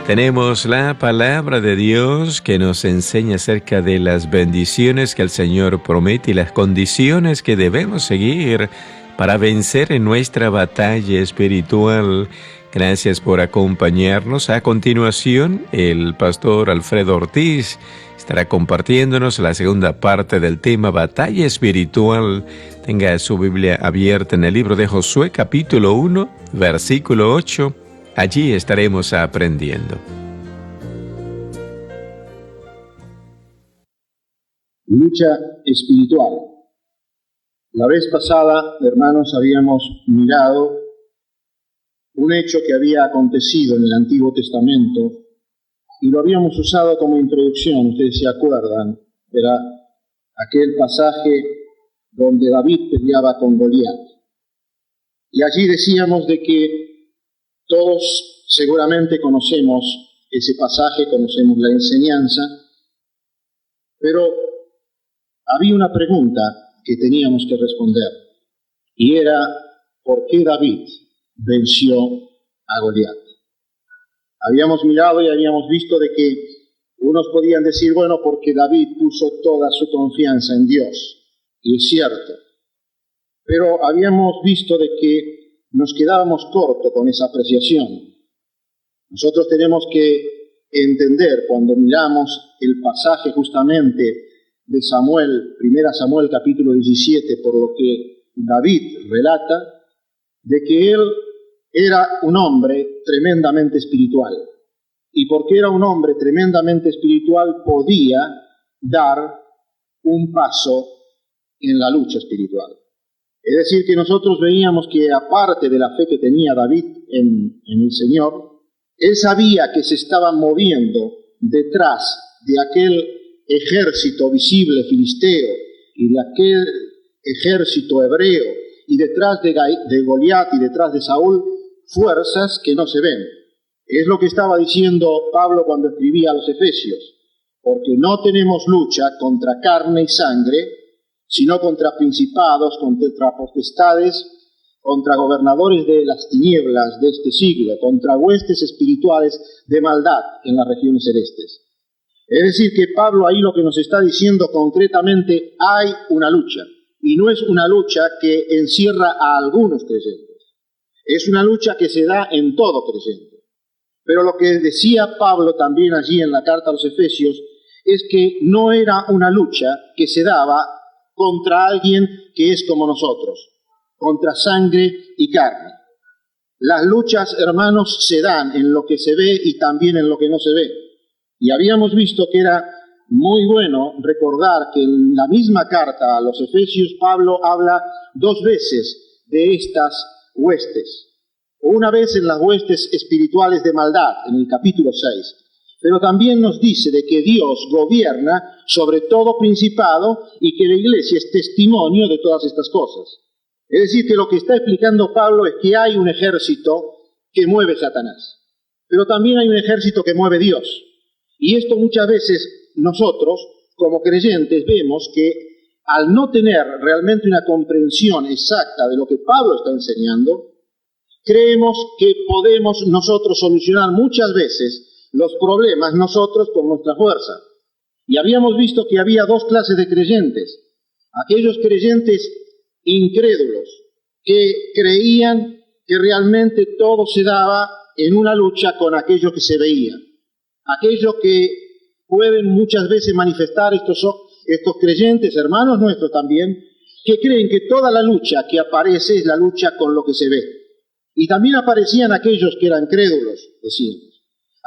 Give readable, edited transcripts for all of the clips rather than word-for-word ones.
Tenemos la palabra de Dios que nos enseña acerca de las bendiciones que el Señor promete y las condiciones que debemos seguir para vencer en nuestra batalla espiritual. Gracias por acompañarnos. A continuación, el pastor Alfredo Ortiz estará compartiéndonos la segunda parte del tema Batalla Espiritual. Tenga su Biblia abierta en el libro de Josué, capítulo 1, versículo 8. Allí estaremos aprendiendo. Lucha espiritual. La vez pasada, hermanos, habíamos mirado un hecho que había acontecido en el Antiguo Testamento y lo habíamos usado como introducción. Ustedes se acuerdan, era aquel pasaje donde David peleaba con Goliat. Y allí decíamos de que todos seguramente conocemos ese pasaje, conocemos la enseñanza, pero había una pregunta que teníamos que responder, y era, ¿por qué David venció a Goliat? Habíamos mirado y habíamos visto de que unos podían decir, bueno, porque David puso toda su confianza en Dios, y es cierto, pero habíamos visto de que nos quedábamos cortos con esa apreciación. Nosotros tenemos que entender, cuando miramos el pasaje justamente de Samuel, 1 Samuel capítulo 17, por lo que David relata, de que él era un hombre tremendamente espiritual. Y porque era un hombre tremendamente espiritual, podía dar un paso en la lucha espiritual. Es decir, que nosotros veíamos que aparte de la fe que tenía David en el Señor, él sabía que se estaba moviendo detrás de aquel ejército visible filisteo y de aquel ejército hebreo y detrás de Goliat y detrás de Saúl, fuerzas que no se ven. Es lo que estaba diciendo Pablo cuando escribía a los Efesios, porque no tenemos lucha contra carne y sangre, sino contra principados, contra potestades, contra gobernadores de las tinieblas de este siglo, contra huestes espirituales de maldad en las regiones celestes. Es decir, que Pablo ahí lo que nos está diciendo concretamente, hay una lucha, y no es una lucha que encierra a algunos creyentes, es una lucha que se da en todo creyente. Pero lo que decía Pablo también allí en la carta a los Efesios, es que no era una lucha que se daba contra alguien que es como nosotros, contra sangre y carne. Las luchas, hermanos, se dan en lo que se ve y también en lo que no se ve. Y habíamos visto que era muy bueno recordar que en la misma carta a los Efesios, Pablo habla 2 veces de estas huestes. Una vez en las huestes espirituales de maldad, en el capítulo 6. Pero también nos dice de que Dios gobierna sobre todo principado y que la iglesia es testimonio de todas estas cosas. Es decir, que lo que está explicando Pablo es que hay un ejército que mueve Satanás, pero también hay un ejército que mueve Dios. Y esto muchas veces nosotros, como creyentes, vemos que al no tener realmente una comprensión exacta de lo que Pablo está enseñando, creemos que podemos nosotros solucionar muchas veces los problemas nosotros con nuestra fuerza. Y habíamos visto que había 2 clases de creyentes. Aquellos creyentes incrédulos, que creían que realmente todo se daba en una lucha con aquello que se veía. Aquellos que pueden muchas veces manifestar estos creyentes, hermanos nuestros también, que creen que toda la lucha que aparece es la lucha con lo que se ve. Y también aparecían aquellos que eran crédulos, decíamos.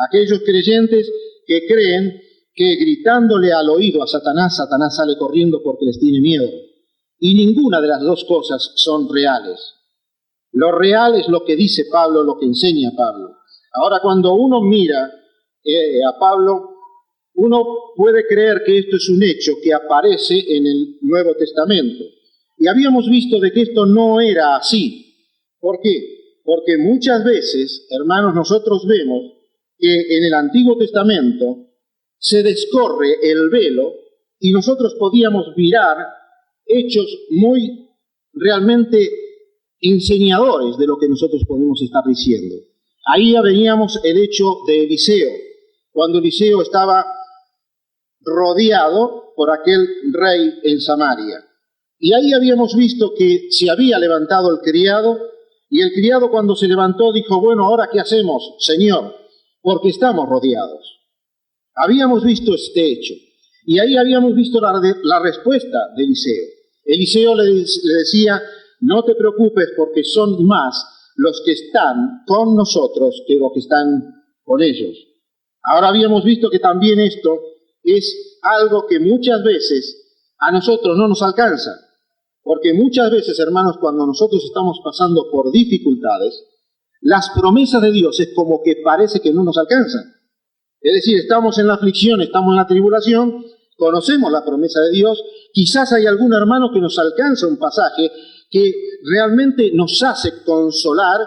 Aquellos creyentes que creen que gritándole al oído a Satanás, Satanás sale corriendo porque les tiene miedo. Y ninguna de las 2 cosas son reales. Lo real es lo que dice Pablo, lo que enseña Pablo. Ahora, cuando uno mira a Pablo, uno puede creer que esto es un hecho que aparece en el Nuevo Testamento. Y habíamos visto de que esto no era así. ¿Por qué? Porque muchas veces, hermanos, nosotros vemos que en el Antiguo Testamento se descorre el velo y nosotros podíamos mirar hechos muy realmente enseñadores de lo que nosotros podemos estar diciendo. Ahí ya veíamos el hecho de Eliseo, cuando Eliseo estaba rodeado por aquel rey en Samaria. Y ahí habíamos visto que se había levantado el criado, y el criado cuando se levantó dijo, bueno, ¿ahora qué hacemos, Señor? Porque estamos rodeados. Habíamos visto este hecho, y ahí habíamos visto la respuesta de Eliseo. Eliseo le decía, no te preocupes porque son más los que están con nosotros que los que están con ellos. Ahora habíamos visto que también esto es algo que muchas veces a nosotros no nos alcanza. Porque muchas veces, hermanos, cuando nosotros estamos pasando por dificultades, las promesas de Dios es como que parece que no nos alcanzan. Es decir, estamos en la aflicción, estamos en la tribulación, conocemos la promesa de Dios, quizás hay algún hermano que nos alcanza un pasaje que realmente nos hace consolar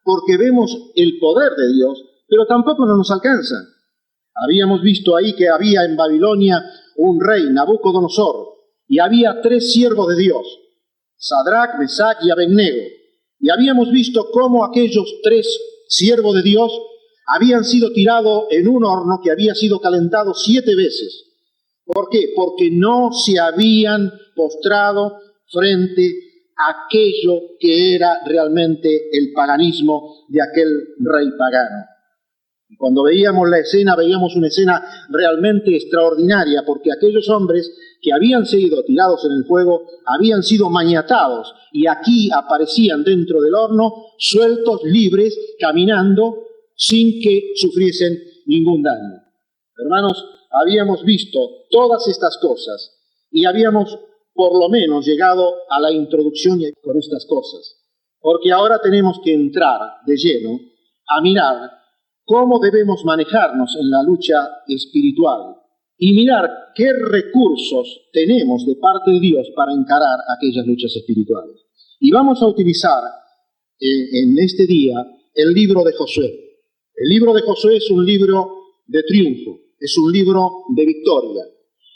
porque vemos el poder de Dios, pero tampoco no nos alcanza. Habíamos visto ahí que había en Babilonia un rey, Nabucodonosor, y había 3 siervos de Dios, Sadrach, Mesach y Abednego. Y habíamos visto cómo aquellos 3 siervos de Dios habían sido tirados en un horno que había sido calentado 7 veces. ¿Por qué? Porque no se habían postrado frente a aquello que era realmente el paganismo de aquel rey pagano. Cuando veíamos la escena, veíamos una escena realmente extraordinaria, porque aquellos hombres que habían sido tirados en el fuego habían sido maniatados, y aquí aparecían dentro del horno, sueltos, libres, caminando, sin que sufriesen ningún daño. Hermanos, habíamos visto todas estas cosas, y habíamos por lo menos llegado a la introducción con estas cosas, porque ahora tenemos que entrar de lleno a mirar cómo debemos manejarnos en la lucha espiritual y mirar qué recursos tenemos de parte de Dios para encarar aquellas luchas espirituales. Y vamos a utilizar en este día el libro de Josué. El libro de Josué es un libro de triunfo, es un libro de victoria.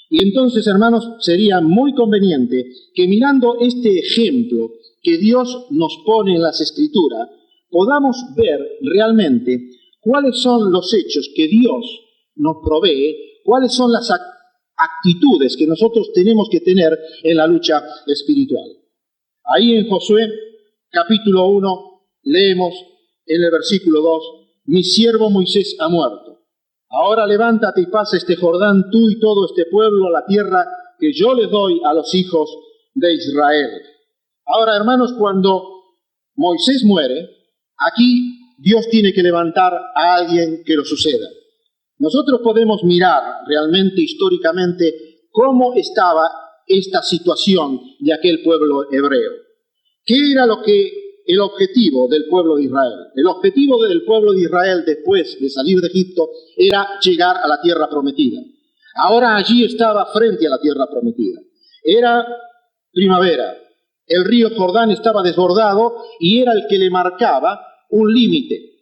Y entonces, hermanos, sería muy conveniente que mirando este ejemplo que Dios nos pone en las Escrituras, podamos ver realmente cuáles son los hechos que Dios nos provee, cuáles son las actitudes que nosotros tenemos que tener en la lucha espiritual. Ahí en Josué, capítulo 1, leemos en el versículo 2, mi siervo Moisés ha muerto. Ahora levántate y pasa este Jordán tú y todo este pueblo a la tierra que yo les doy a los hijos de Israel. Ahora, hermanos, cuando Moisés muere, aquí Dios tiene que levantar a alguien que lo suceda. Nosotros podemos mirar realmente históricamente cómo estaba esta situación de aquel pueblo hebreo. ¿Qué era el objetivo del pueblo de Israel? El objetivo del pueblo de Israel después de salir de Egipto era llegar a la tierra prometida. Ahora allí estaba frente a la tierra prometida. Era primavera, el río Jordán estaba desbordado y era el que le marcaba un límite.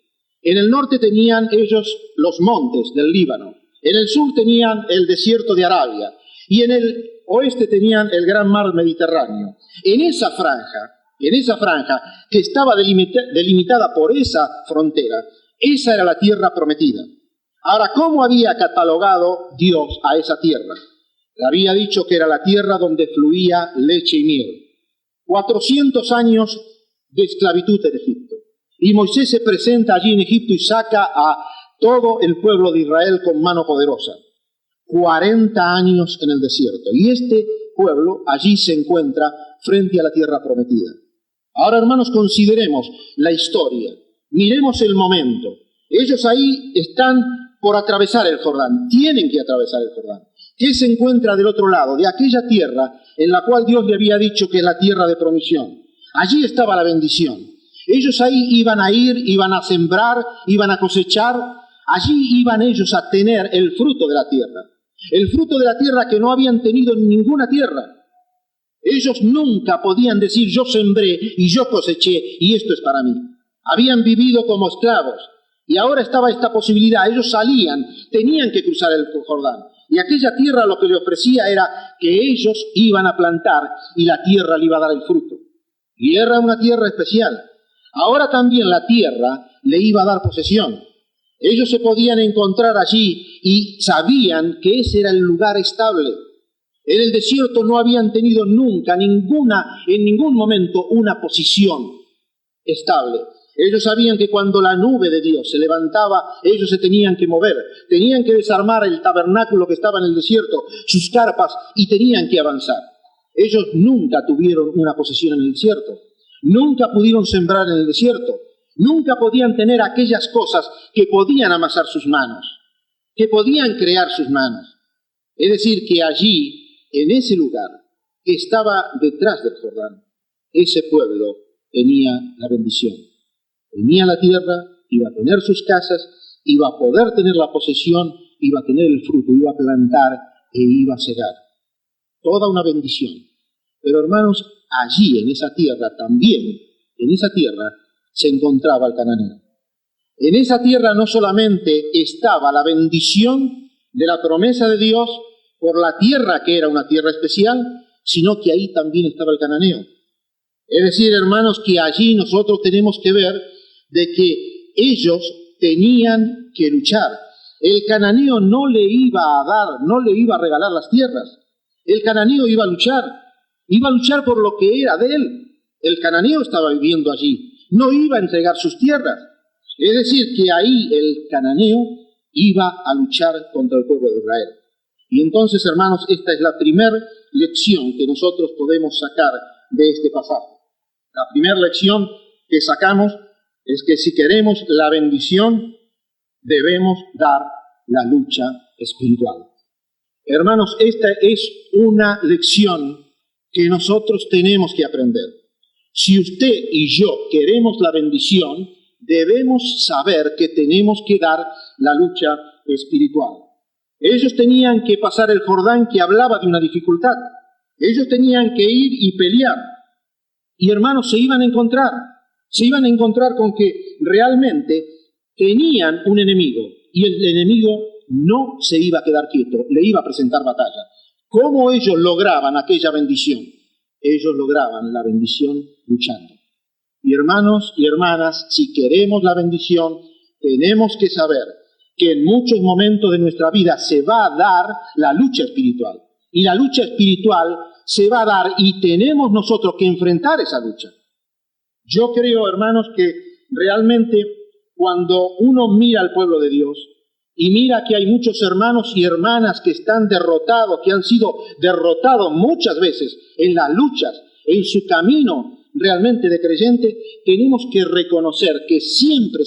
En el norte tenían ellos los montes del Líbano, en el sur tenían el desierto de Arabia y en el oeste tenían el gran mar Mediterráneo. En esa franja que estaba delimitada por esa frontera, esa era la tierra prometida. Ahora, ¿cómo había catalogado Dios a esa tierra? Le había dicho que era la tierra donde fluía leche y miel. 400 años de esclavitud en Egipto. Y Moisés se presenta allí en Egipto y saca a todo el pueblo de Israel con mano poderosa. 40 años en el desierto. Y este pueblo allí se encuentra frente a la tierra prometida. Ahora, hermanos, consideremos la historia. Miremos el momento. Ellos ahí están por atravesar el Jordán. Tienen que atravesar el Jordán. ¿Qué se encuentra del otro lado? De aquella tierra en la cual Dios le había dicho que es la tierra de promisión. Allí estaba la bendición. Ellos ahí iban a ir, iban a sembrar, iban a cosechar. Allí iban ellos a tener el fruto de la tierra. El fruto de la tierra que no habían tenido en ninguna tierra. Ellos nunca podían decir yo sembré y yo coseché y esto es para mí. Habían vivido como esclavos y ahora estaba esta posibilidad. Ellos salían, tenían que cruzar el Jordán. Y aquella tierra lo que le ofrecía era que ellos iban a plantar y la tierra le iba a dar el fruto. Y era una tierra especial. Ahora también la tierra le iba a dar posesión. Ellos se podían encontrar allí y sabían que ese era el lugar estable. En el desierto no habían tenido nunca, en ningún momento, una posición estable. Ellos sabían que cuando la nube de Dios se levantaba, ellos se tenían que mover, tenían que desarmar el tabernáculo que estaba en el desierto, sus carpas, y tenían que avanzar. Ellos nunca tuvieron una posesión en el desierto, nunca pudieron sembrar en el desierto, nunca podían tener aquellas cosas que podían amasar sus manos, que podían crear sus manos. Es decir, que allí, en ese lugar que estaba detrás del Jordán, ese pueblo tenía la bendición. Tenía la tierra, iba a tener sus casas, iba a poder tener la posesión, iba a tener el fruto, iba a plantar e iba a cegar. Toda una bendición. Pero hermanos, allí en esa tierra también, en esa tierra se encontraba el cananeo. En esa tierra no solamente estaba la bendición de la promesa de Dios por la tierra que era una tierra especial, sino que ahí también estaba el cananeo. Es decir, hermanos, que allí nosotros tenemos que ver de que ellos tenían que luchar. El cananeo no le iba a dar, no le iba a regalar las tierras. El cananeo iba a luchar por lo que era de él. El cananeo estaba viviendo allí, no iba a entregar sus tierras. Es decir, que ahí el cananeo iba a luchar contra el pueblo de Israel. Y entonces, hermanos, esta es la primera lección que nosotros podemos sacar de este pasaje. La primera lección que sacamos es que si queremos la bendición, debemos dar la lucha espiritual. Hermanos, esta es una lección que nosotros tenemos que aprender. Si usted y yo queremos la bendición, debemos saber que tenemos que dar la lucha espiritual. Ellos tenían que pasar el Jordán, que hablaba de una dificultad. Ellos tenían que ir y pelear. Y hermanos, se iban a encontrar con que realmente tenían un enemigo, y el enemigo no se iba a quedar quieto, le iba a presentar batalla. ¿Cómo ellos lograban aquella bendición? Ellos lograban la bendición luchando. Y hermanos y hermanas, si queremos la bendición, tenemos que saber que en muchos momentos de nuestra vida se va a dar la lucha espiritual. Y la lucha espiritual se va a dar y tenemos nosotros que enfrentar esa lucha. Yo creo, hermanos, que realmente cuando uno mira al pueblo de Dios y mira que hay muchos hermanos y hermanas que están derrotados, que han sido derrotados muchas veces en las luchas, en su camino realmente de creyente, tenemos que reconocer que siempre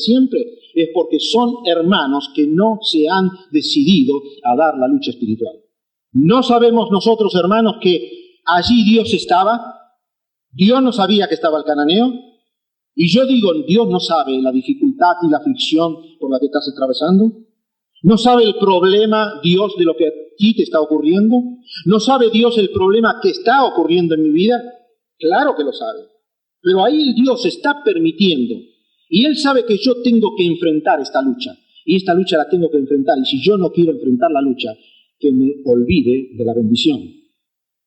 es porque son hermanos que no se han decidido a dar la lucha espiritual. No sabemos nosotros, hermanos, que allí Dios estaba. Dios no sabía que estaba el cananeo. Y yo digo, Dios no sabe la dificultad y la aflicción por la que estás atravesando. No sabe el problema, Dios, de lo que a ti te está ocurriendo. No sabe Dios el problema que está ocurriendo en mi vida. Claro que lo sabe. Pero ahí Dios está permitiendo. Y Él sabe que yo tengo que enfrentar esta lucha. Y esta lucha la tengo que enfrentar. Y si yo no quiero enfrentar la lucha, que me olvide de la bendición.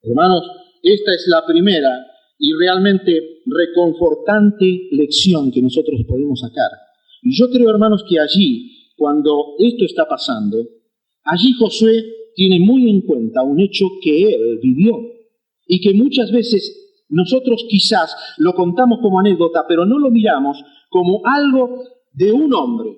Hermanos, esta es la primera y realmente reconfortante lección que nosotros podemos sacar. Y yo creo, hermanos, que allí, cuando esto está pasando, allí Josué tiene muy en cuenta un hecho que él vivió y que muchas veces nosotros quizás lo contamos como anécdota, pero no lo miramos como algo de un hombre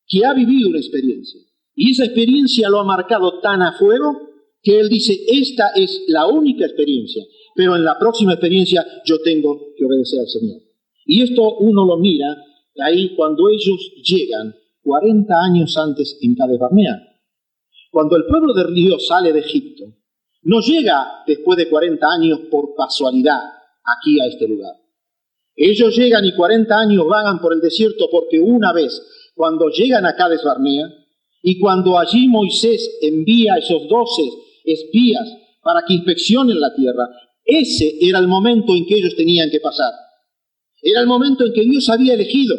que ha vivido una experiencia. Y esa experiencia lo ha marcado tan a fuego que él dice, esta es la única experiencia, pero en la próxima experiencia yo tengo que obedecer al Señor. Y esto uno lo mira ahí cuando ellos llegan 40 años antes en Cades Barnea. Cuando el pueblo de Dios sale de Egipto, no llega después de 40 años por casualidad aquí a este lugar. Ellos llegan y 40 años vagan por el desierto porque una vez, cuando llegan a Cades Barnea, y cuando allí Moisés envía a esos 12 espías para que inspeccionen la tierra, ese era el momento en que ellos tenían que pasar. Era el momento en que Dios había elegido.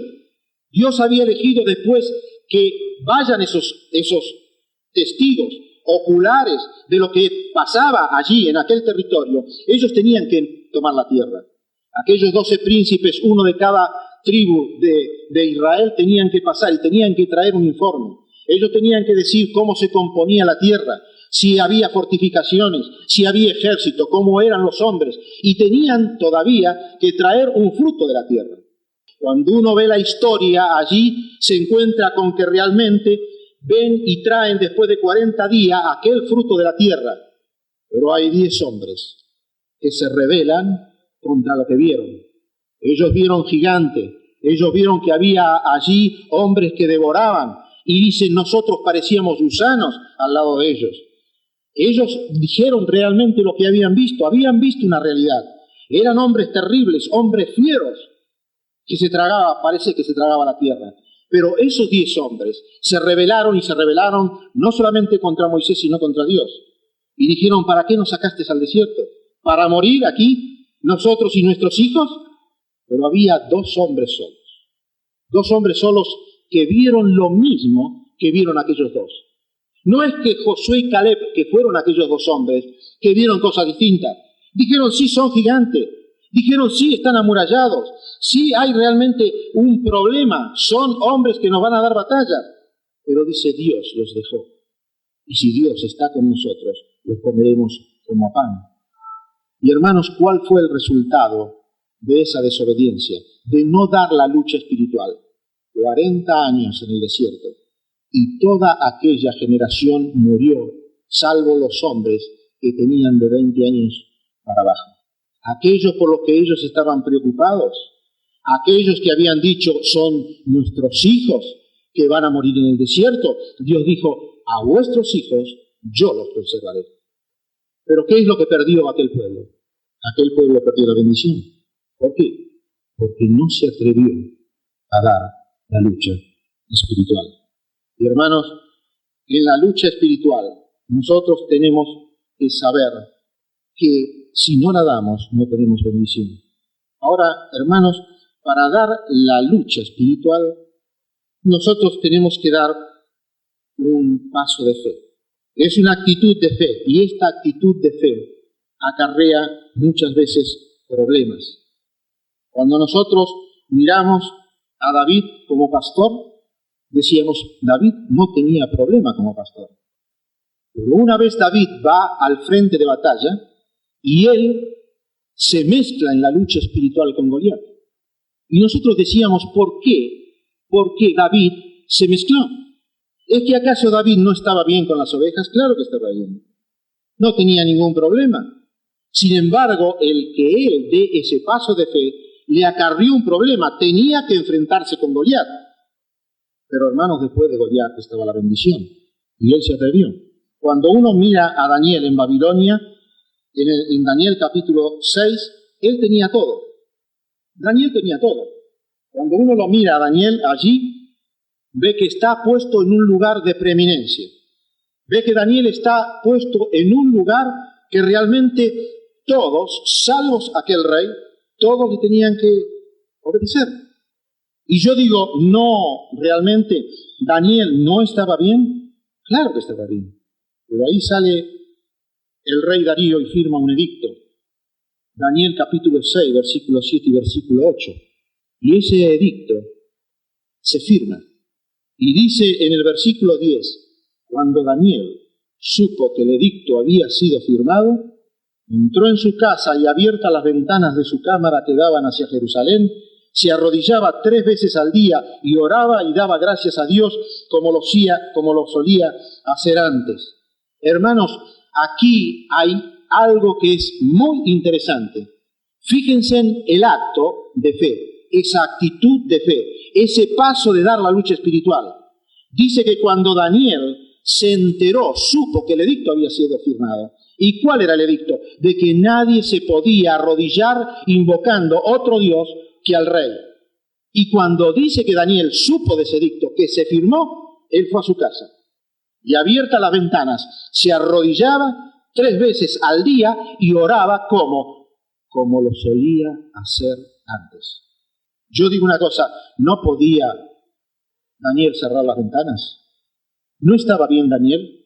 Dios había elegido después que vayan esos testigos oculares de lo que pasaba allí en aquel territorio. Ellos tenían que tomar la tierra. Aquellos 12 príncipes, uno de cada tribus de Israel tenían que pasar y tenían que traer un informe. Ellos tenían que decir cómo se componía la tierra, si había fortificaciones, si había ejército, cómo eran los hombres, y tenían todavía que traer un fruto de la tierra. Cuando uno ve la historia, allí se encuentra con que realmente ven y traen después de 40 días aquel fruto de la tierra. Pero hay 10 hombres que se rebelan contra lo que vieron. Ellos vieron gigantes, ellos vieron que había allí hombres que devoraban, y dicen, nosotros parecíamos gusanos al lado de ellos. Ellos dijeron realmente lo que habían visto una realidad. Eran hombres terribles, hombres fieros, que parece que se tragaba la tierra. Pero esos 10 hombres se rebelaron no solamente contra Moisés, sino contra Dios. Y dijeron, ¿para qué nos sacaste al desierto? ¿Para morir aquí, nosotros y nuestros hijos? Pero había 2 hombres solos. 2 hombres solos que vieron lo mismo que vieron aquellos 2. No es que Josué y Caleb, que fueron aquellos 2 hombres, que vieron cosas distintas. Dijeron, sí, son gigantes. Dijeron, sí, están amurallados. Sí, hay realmente un problema. Son hombres que nos van a dar batalla. Pero dice, Dios los dejó. Y si Dios está con nosotros, los comeremos como pan. Y hermanos, ¿cuál fue el resultado de esa desobediencia? De no dar la lucha espiritual. 40 años en el desierto. Y toda aquella generación murió, salvo los hombres que tenían de 20 años para abajo. Aquellos por los que ellos estaban preocupados, aquellos que habían dicho son nuestros hijos que van a morir en el desierto, Dios dijo, a vuestros hijos yo los conservaré. Pero ¿qué es lo que perdió aquel pueblo? Aquel pueblo perdió la bendición. ¿Por qué? Porque no se atrevió a dar la lucha espiritual. Y hermanos, en la lucha espiritual nosotros tenemos que saber que si no la damos no tenemos bendición. Ahora, hermanos, para dar la lucha espiritual nosotros tenemos que dar un paso de fe. Es una actitud de fe, y esta actitud de fe acarrea muchas veces problemas. Cuando nosotros miramos a David como pastor, decíamos, David no tenía problema como pastor. Pero una vez David va al frente de batalla y él se mezcla en la lucha espiritual con Goliat. Y nosotros decíamos, ¿por qué? Porque David se mezcló. ¿Es que acaso David no estaba bien con las ovejas? Claro que estaba bien. No tenía ningún problema. Sin embargo, el que él dé ese paso de fe le acarrió un problema. Tenía que enfrentarse con Goliat. Pero hermanos, después de Goliat estaba la bendición. Y él se atrevió. Cuando uno mira a Daniel en Babilonia, en Daniel capítulo 6, él tenía todo. Daniel tenía todo. Cuando uno lo mira a Daniel allí, ve que está puesto en un lugar de preeminencia. Ve que Daniel está puesto en un lugar que realmente todos, salvos aquel rey, todos le tenían que obedecer. Y yo digo, no, realmente, Daniel no estaba bien. Claro que estaba bien. Pero ahí sale el rey Darío y firma un edicto. Daniel capítulo 6, versículo 7 y versículo 8. Y ese edicto se firma. Y dice en el versículo 10, cuando Daniel supo que el edicto había sido firmado, entró en su casa y abiertas las ventanas de su cámara que daban hacia Jerusalén, se arrodillaba 3 veces al día y oraba y daba gracias a Dios como lo solía hacer antes. Hermanos, aquí hay algo que es muy interesante. Fíjense en el acto de fe, esa actitud de fe, ese paso de dar la lucha espiritual. Dice que cuando Daniel se enteró, supo que el edicto había sido firmado. ¿Y cuál era el edicto? De que nadie se podía arrodillar invocando otro Dios que al rey. Y cuando dice que Daniel supo de ese edicto que se firmó, él fue a su casa. Y abiertas las ventanas, se arrodillaba 3 veces al día y oraba como lo solía hacer antes. Yo digo una cosa, ¿no podía Daniel cerrar las ventanas? ¿No estaba bien Daniel?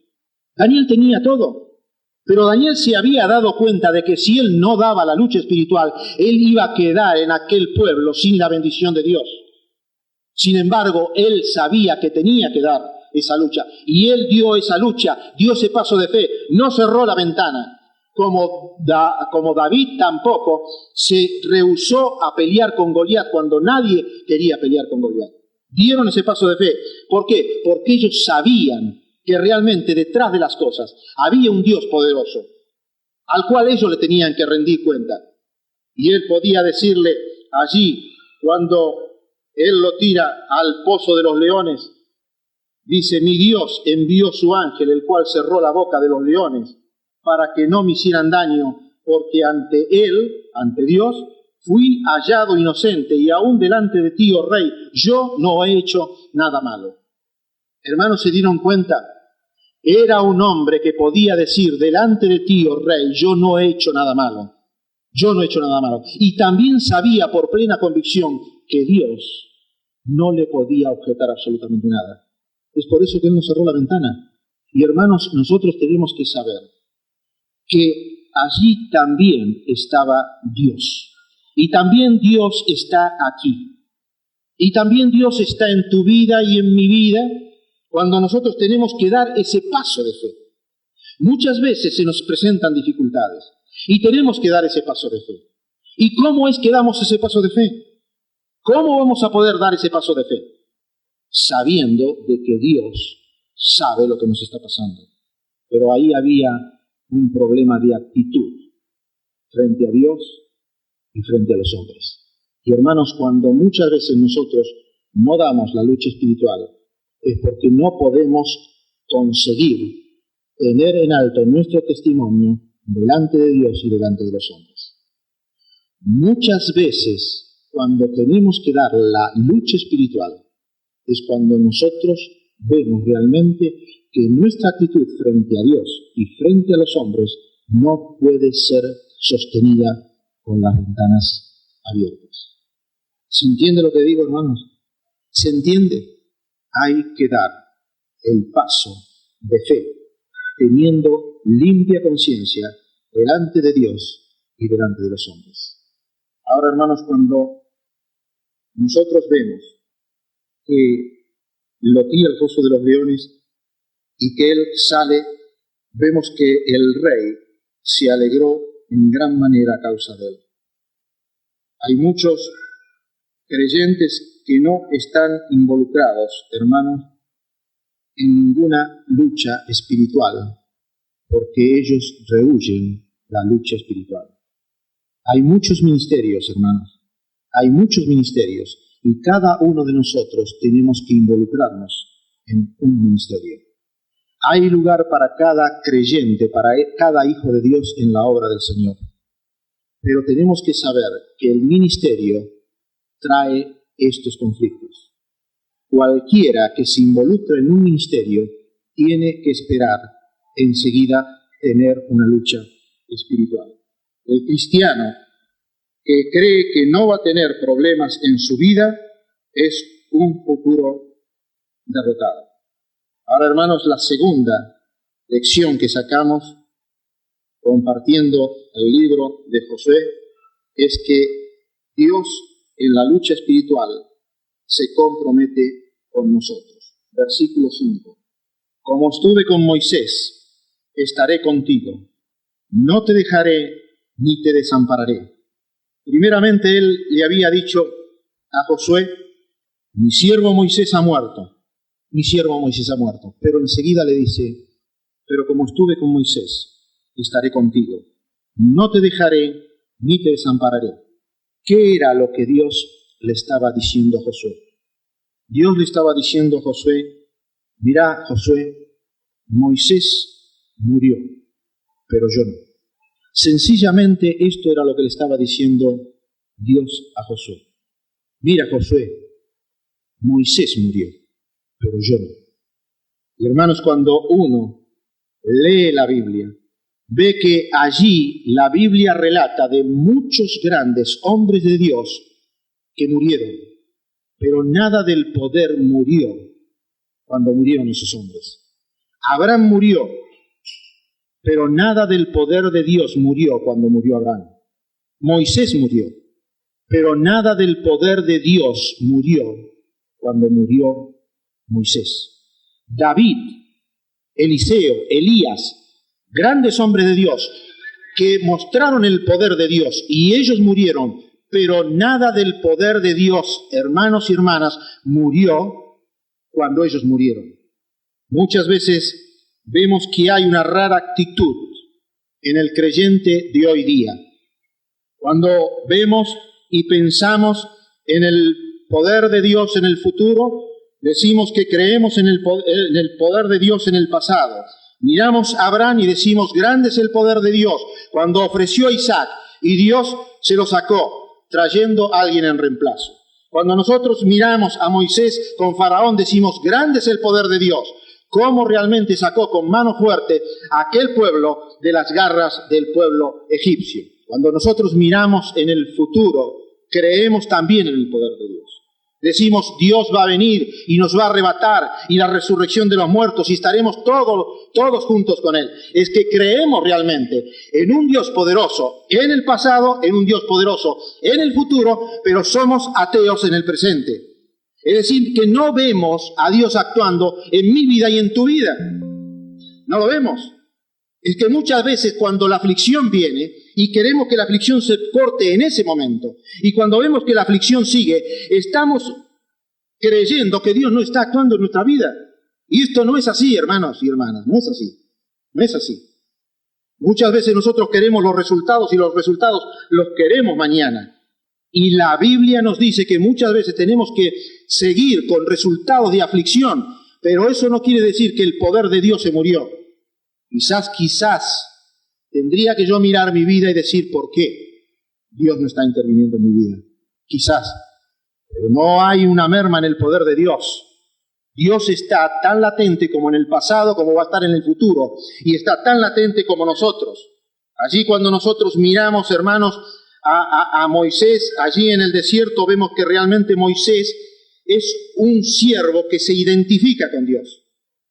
Daniel tenía todo. Pero Daniel se había dado cuenta de que si él no daba la lucha espiritual, él iba a quedar en aquel pueblo sin la bendición de Dios. Sin embargo, él sabía que tenía que dar esa lucha. Y él dio esa lucha, dio ese paso de fe, no cerró la ventana. Como David tampoco se rehusó a pelear con Goliat cuando nadie quería pelear con Goliat. Dieron ese paso de fe. ¿Por qué? Porque ellos sabían que realmente detrás de las cosas había un Dios poderoso, al cual ellos le tenían que rendir cuenta. Y él podía decirle allí, cuando él lo tira al pozo de los leones, dice: mi Dios envió su ángel, el cual cerró la boca de los leones, para que no me hicieran daño, porque ante él, ante Dios, fui hallado inocente, y aún delante de ti, oh rey, yo no he hecho nada malo. Hermanos, ¿se dieron cuenta? Era un hombre que podía decir delante de ti, oh rey, yo no he hecho nada malo. Yo no he hecho nada malo. Y también sabía por plena convicción que Dios no le podía objetar absolutamente nada. Es por eso que él no cerró la ventana. Y hermanos, nosotros tenemos que saber que allí también estaba Dios. Y también Dios está aquí. Y también Dios está en tu vida y en mi vida, cuando nosotros tenemos que dar ese paso de fe. Muchas veces se nos presentan dificultades y tenemos que dar ese paso de fe. ¿Y cómo es que damos ese paso de fe? ¿Cómo vamos a poder dar ese paso de fe? Sabiendo de que Dios sabe lo que nos está pasando. Pero ahí había un problema de actitud frente a Dios y frente a los hombres. Y hermanos, cuando muchas veces nosotros no damos la lucha espiritual, es porque no podemos conseguir tener en alto nuestro testimonio delante de Dios y delante de los hombres. Muchas veces, cuando tenemos que dar la lucha espiritual, es cuando nosotros vemos realmente que nuestra actitud frente a Dios y frente a los hombres no puede ser sostenida con las ventanas abiertas. ¿Se entiende lo que digo, hermanos? ¿Se entiende? Hay que dar el paso de fe, teniendo limpia conciencia delante de Dios y delante de los hombres. Ahora, hermanos, cuando nosotros vemos que lo tira el foso de los leones y que él sale, vemos que el rey se alegró en gran manera a causa de él. Hay muchos creyentes que no están involucrados, hermanos, en ninguna lucha espiritual, porque ellos rehuyen la lucha espiritual. Hay muchos ministerios, hermanos, hay muchos ministerios, y cada uno de nosotros tenemos que involucrarnos en un ministerio. Hay lugar para cada creyente, para cada hijo de Dios en la obra del Señor. Pero tenemos que saber que el ministerio trae estos conflictos. Cualquiera que se involucre en un ministerio tiene que esperar enseguida tener una lucha espiritual. El cristiano que cree que no va a tener problemas en su vida es un futuro derrotado. Ahora, hermanos, la segunda lección que sacamos compartiendo el libro de Josué es que Dios en la lucha espiritual se compromete con nosotros. Versículo 5. Como estuve con Moisés, estaré contigo. No te dejaré ni te desampararé. Primeramente él le había dicho a Josué: mi siervo Moisés ha muerto. Mi siervo Moisés ha muerto. Pero enseguida le dice: pero como estuve con Moisés, estaré contigo. No te dejaré ni te desampararé. ¿Qué era lo que Dios le estaba diciendo a Josué? Dios le estaba diciendo a Josué: mirá, Josué, Moisés murió, pero yo no. Sencillamente esto era lo que le estaba diciendo Dios a Josué. Mira, Josué, Moisés murió, pero yo no. Y hermanos, cuando uno lee la Biblia, ve que allí la Biblia relata de muchos grandes hombres de Dios que murieron, pero nada del poder murió cuando murieron esos hombres. Abraham murió, pero nada del poder de Dios murió cuando murió Abraham. Moisés murió, pero nada del poder de Dios murió cuando murió Moisés. David, Eliseo, Elías, grandes hombres de Dios que mostraron el poder de Dios y ellos murieron, pero nada del poder de Dios, hermanos y hermanas, murió cuando ellos murieron. Muchas veces vemos que hay una rara actitud en el creyente de hoy día. Cuando vemos y pensamos en el poder de Dios en el futuro, decimos que creemos en el poder de Dios en el pasado. Miramos a Abraham y decimos, grande es el poder de Dios, cuando ofreció a Isaac y Dios se lo sacó, trayendo a alguien en reemplazo. Cuando nosotros miramos a Moisés con Faraón, decimos, grande es el poder de Dios, cómo realmente sacó con mano fuerte a aquel pueblo de las garras del pueblo egipcio. Cuando nosotros miramos en el futuro, creemos también en el poder de Dios. Decimos, Dios va a venir y nos va a arrebatar y la resurrección de los muertos y estaremos todos juntos con Él. Es que creemos realmente en un Dios poderoso en el pasado, en un Dios poderoso en el futuro, pero somos ateos en el presente. Es decir, que no vemos a Dios actuando en mi vida y en tu vida. No lo vemos. Es que muchas veces cuando la aflicción viene y queremos que la aflicción se corte en ese momento, y cuando vemos que la aflicción sigue, estamos creyendo que Dios no está actuando en nuestra vida. Y esto no es así, hermanos y hermanas, no es así. No es así. Muchas veces nosotros queremos los resultados y los resultados los queremos mañana. Y la Biblia nos dice que muchas veces tenemos que seguir con resultados de aflicción, pero eso no quiere decir que el poder de Dios se murió. Quizás tendría que yo mirar mi vida y decir por qué Dios no está interviniendo en mi vida. Quizás. Pero no hay una merma en el poder de Dios. Dios está tan latente como en el pasado, como va a estar en el futuro. Y está tan latente como nosotros. Allí cuando nosotros miramos, hermanos, a Moisés, allí en el desierto, vemos que realmente Moisés es un siervo que se identifica con Dios.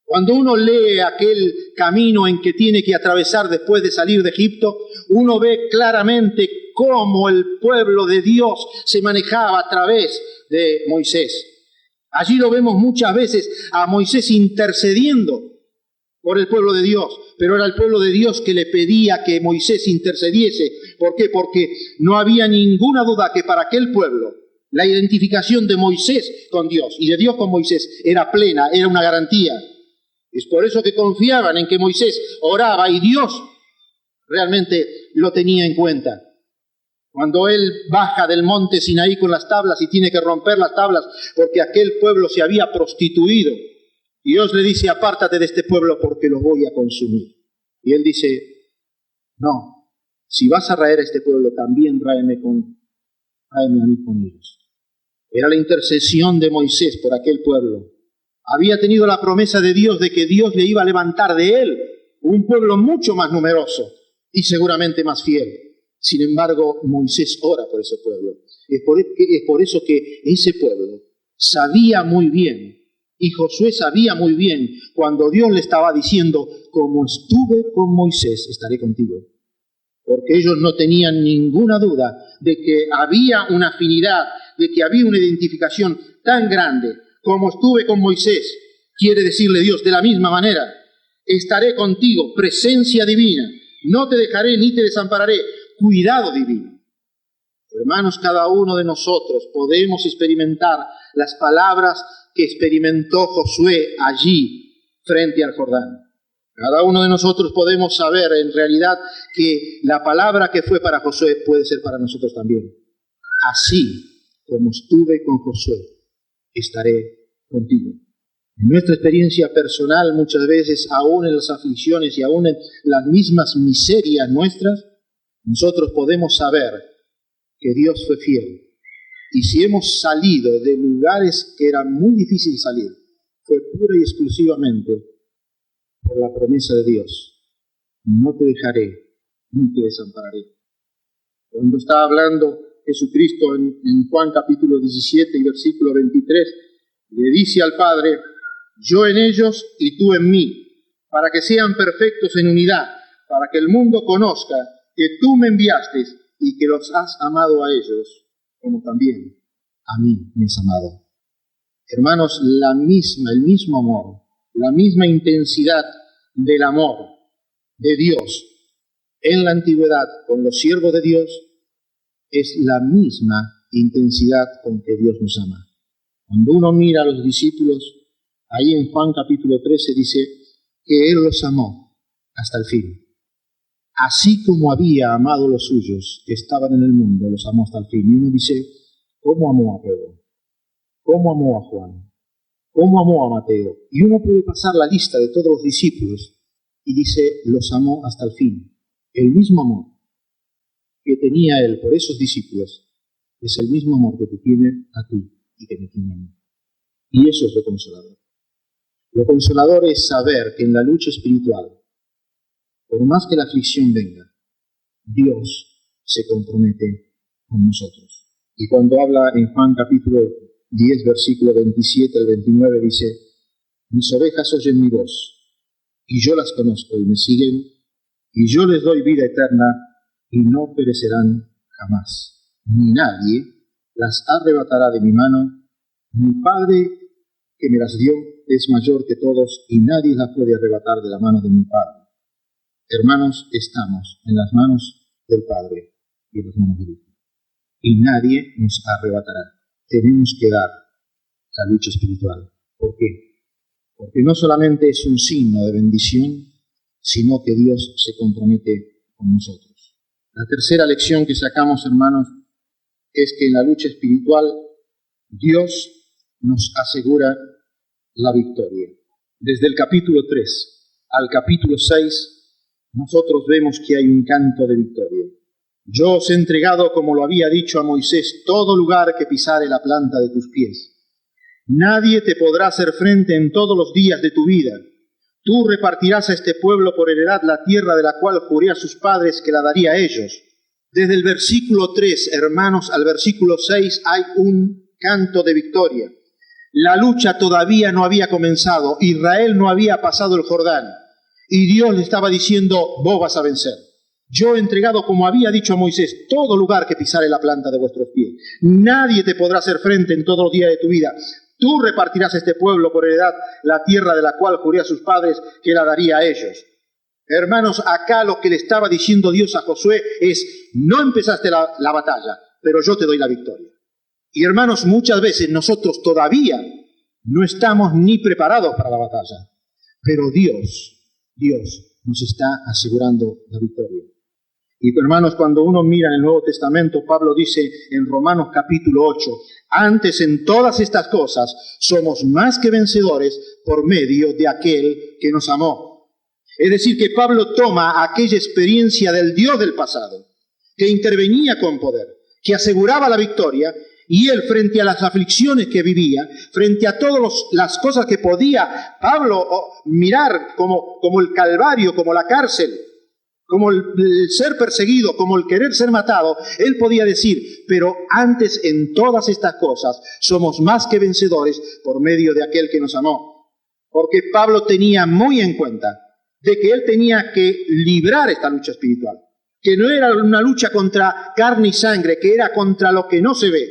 Cuando uno lee aquel camino en que tiene que atravesar después de salir de Egipto, uno ve claramente cómo el pueblo de Dios se manejaba a través de Moisés. Allí lo vemos muchas veces a Moisés intercediendo por el pueblo de Dios, pero era el pueblo de Dios que le pedía que Moisés intercediese. ¿Por qué? Porque no había ninguna duda que para aquel pueblo la identificación de Moisés con Dios y de Dios con Moisés era plena, era una garantía. Es por eso que confiaban en que Moisés oraba y Dios realmente lo tenía en cuenta. Cuando él baja del monte Sinaí con las tablas y tiene que romper las tablas porque aquel pueblo se había prostituido, Dios le dice, apártate de este pueblo porque lo voy a consumir. Y él dice, no, si vas a traer a este pueblo, también tráeme a mí con ellos. Era la intercesión de Moisés por aquel pueblo. Había tenido la promesa de Dios de que Dios le iba a levantar de él un pueblo mucho más numeroso y seguramente más fiel. Sin embargo, Moisés ora por ese pueblo. Es por eso que ese pueblo sabía muy bien, y Josué sabía muy bien, cuando Dios le estaba diciendo, como estuve con Moisés, estaré contigo. Porque ellos no tenían ninguna duda de que había una afinidad, de que había una identificación tan grande. Como estuve con Moisés, quiere decirle Dios, de la misma manera, estaré contigo, presencia divina, no te dejaré ni te desampararé, cuidado divino. Hermanos, cada uno de nosotros podemos experimentar las palabras que experimentó Josué allí, frente al Jordán. Cada uno de nosotros podemos saber en realidad que la palabra que fue para Josué puede ser para nosotros también. Así como estuve con Josué, estaré contigo. En nuestra experiencia personal, muchas veces, aún en las aflicciones y aún en las mismas miserias nuestras, nosotros podemos saber que Dios fue fiel. Y si hemos salido de lugares que eran muy difíciles salir, fue pura y exclusivamente por la promesa de Dios. No te dejaré, ni te desampararé. Cuando está hablando Jesucristo en Juan capítulo 17 y versículo 23, le dice al Padre, yo en ellos y tú en mí, para que sean perfectos en unidad, para que el mundo conozca que tú me enviaste y que los has amado a ellos, como también a mí me has amado. Hermanos, el mismo amor, la misma intensidad del amor de Dios en la antigüedad con los siervos de Dios es la misma intensidad con que Dios nos ama. Cuando uno mira a los discípulos, ahí en Juan capítulo 13 dice que Él los amó hasta el fin. Así como había amado a los suyos que estaban en el mundo, los amó hasta el fin. Y uno dice, ¿cómo amó a Pedro? ¿Cómo amó a Juan? ¿Cómo amó a Mateo? Y uno puede pasar la lista de todos los discípulos y dice, los amó hasta el fin. El mismo amor que tenía Él por esos discípulos es el mismo amor que te tiene a ti y que me tiene a mí. Y eso es lo consolador. Lo consolador es saber que en la lucha espiritual, por más que la aflicción venga, Dios se compromete con nosotros. Y cuando habla en Juan capítulo 10, versículo 27 al 29, dice, mis ovejas oyen mi voz, y yo las conozco y me siguen, y yo les doy vida eterna, y no perecerán jamás. Ni nadie las arrebatará de mi mano. Mi Padre que me las dio es mayor que todos, y nadie las puede arrebatar de la mano de mi Padre. Hermanos, estamos en las manos del Padre y en las manos del Hijo. Y nadie nos arrebatará. Tenemos que dar la lucha espiritual. ¿Por qué? Porque no solamente es un signo de bendición, sino que Dios se compromete con nosotros. La tercera lección que sacamos, hermanos, es que en la lucha espiritual Dios nos asegura la victoria. Desde el capítulo 3 al capítulo 6, nosotros vemos que hay un canto de victoria. Yo os he entregado, como lo había dicho a Moisés, todo lugar que pisare la planta de tus pies. Nadie te podrá hacer frente en todos los días de tu vida. Tú repartirás a este pueblo por heredad la tierra de la cual juré a sus padres que la daría a ellos. Desde el versículo 3, hermanos, al versículo 6 hay un canto de victoria. La lucha todavía no había comenzado. Israel no había pasado el Jordán. Y Dios le estaba diciendo, vos vas a vencer. Yo he entregado, como había dicho a Moisés, todo lugar que pisare la planta de vuestros pies. Nadie te podrá hacer frente en todos los días de tu vida. Tú repartirás a este pueblo por heredad la tierra de la cual juré a sus padres que la daría a ellos. Hermanos, acá lo que le estaba diciendo Dios a Josué es, no empezaste la batalla, pero yo te doy la victoria. Y hermanos, muchas veces nosotros todavía no estamos ni preparados para la batalla, pero Dios nos está asegurando la victoria. Y hermanos, cuando uno mira en el Nuevo Testamento, Pablo dice en Romanos capítulo 8, antes en todas estas cosas somos más que vencedores por medio de aquel que nos amó. Es decir, que Pablo toma aquella experiencia del Dios del pasado, que intervenía con poder, que aseguraba la victoria, y él, frente a las aflicciones que vivía, frente a todas las cosas que podía Pablo mirar como el Calvario, como la cárcel, como el ser perseguido, como el querer ser matado, él podía decir, pero antes en todas estas cosas somos más que vencedores por medio de aquel que nos amó. Porque Pablo tenía muy en cuenta de que él tenía que librar esta lucha espiritual, que no era una lucha contra carne y sangre, que era contra lo que no se ve,